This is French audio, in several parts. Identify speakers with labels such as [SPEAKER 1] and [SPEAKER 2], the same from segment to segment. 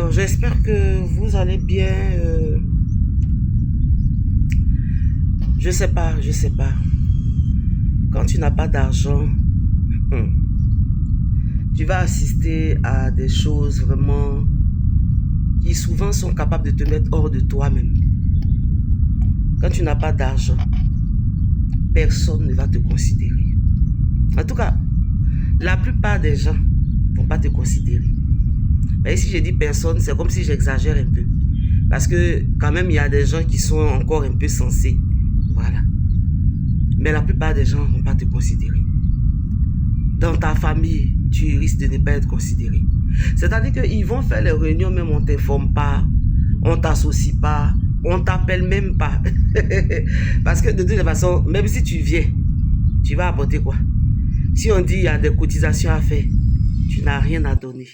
[SPEAKER 1] Alors, j'espère que vous allez bien. Je sais pas. Quand tu n'as pas d'argent, tu vas assister à des choses vraiment qui souvent sont capables de te mettre hors de toi-même. Quand tu n'as pas d'argent, personne ne va te considérer. En tout cas, la plupart des gens ne vont pas te considérer. Mais si je dis personne, c'est comme si j'exagère un peu. Parce que quand même, il y a des gens qui sont encore un peu sensés. Voilà. Mais la plupart des gens ne vont pas te considérer. Dans ta famille, tu risques de ne pas être considéré. C'est-à-dire qu'ils vont faire les réunions, même on ne t'informe pas, on ne t'associe pas, on ne t'appelle même pas. Parce que de toute façon, même si tu viens, tu vas apporter quoi? Si on dit qu'il y a des cotisations à faire, tu n'as rien à donner.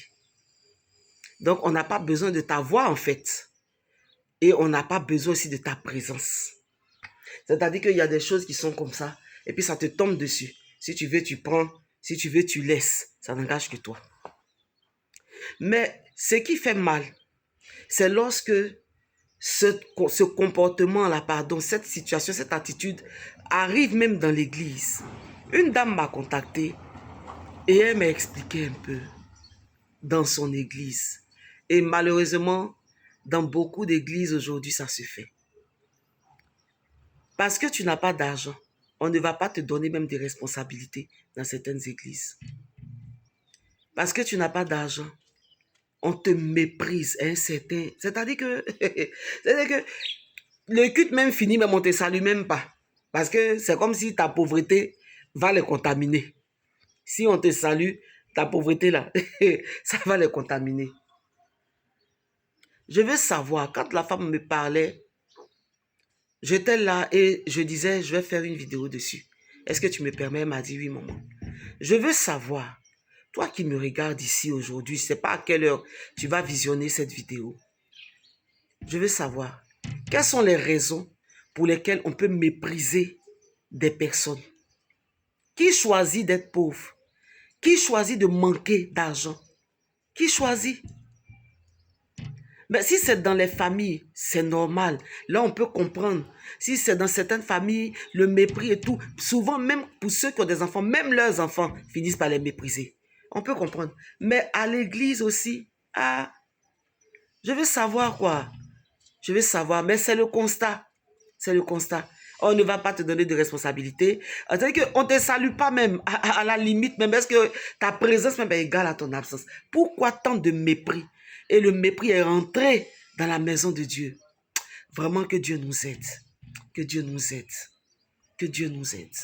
[SPEAKER 1] Donc, on n'a pas besoin de ta voix, en fait. Et on n'a pas besoin aussi de ta présence. C'est-à-dire qu'il y a des choses qui sont comme ça, et puis ça te tombe dessus. Si tu veux, tu prends. Si tu veux, tu laisses. Ça n'engage que toi. Mais ce qui fait mal, c'est lorsque ce comportement-là, cette situation, cette attitude arrive même dans l'église. Une dame m'a contacté et elle m'a expliqué un peu dans son église. Et malheureusement, dans beaucoup d'églises aujourd'hui, ça se fait. Parce que tu n'as pas d'argent, on ne va pas te donner même des responsabilités dans certaines églises. Parce que tu n'as pas d'argent, on te méprise à un certain... C'est-à-dire que le culte même fini, mais on ne te salue même pas. Parce que c'est comme si ta pauvreté va les contaminer. Si on te salue, ta pauvreté là, ça va les contaminer. Je veux savoir, quand la femme me parlait, j'étais là et je disais, je vais faire une vidéo dessus. Est-ce que tu me permets? Elle m'a dit, oui, maman. Je veux savoir, toi qui me regardes ici aujourd'hui, je ne sais pas à quelle heure tu vas visionner cette vidéo. Je veux savoir, quelles sont les raisons pour lesquelles on peut mépriser des personnes? Qui choisit d'être pauvre? Qui choisit de manquer d'argent? Qui choisit? Mais si c'est dans les familles, c'est normal. Là, on peut comprendre. Si c'est dans certaines familles, le mépris et tout, souvent, même pour ceux qui ont des enfants, même leurs enfants finissent par les mépriser. On peut comprendre. Mais à l'église aussi, je veux savoir quoi. Je veux savoir, mais c'est le constat. C'est le constat. On ne va pas te donner de responsabilité. C'est-à-dire qu'on ne te salue pas même, à la limite même. Est-ce que ta présence même est égale à ton absence? Pourquoi tant de mépris? Et le mépris est rentré dans la maison de Dieu. Vraiment que Dieu nous aide. Que Dieu nous aide. Que Dieu nous aide.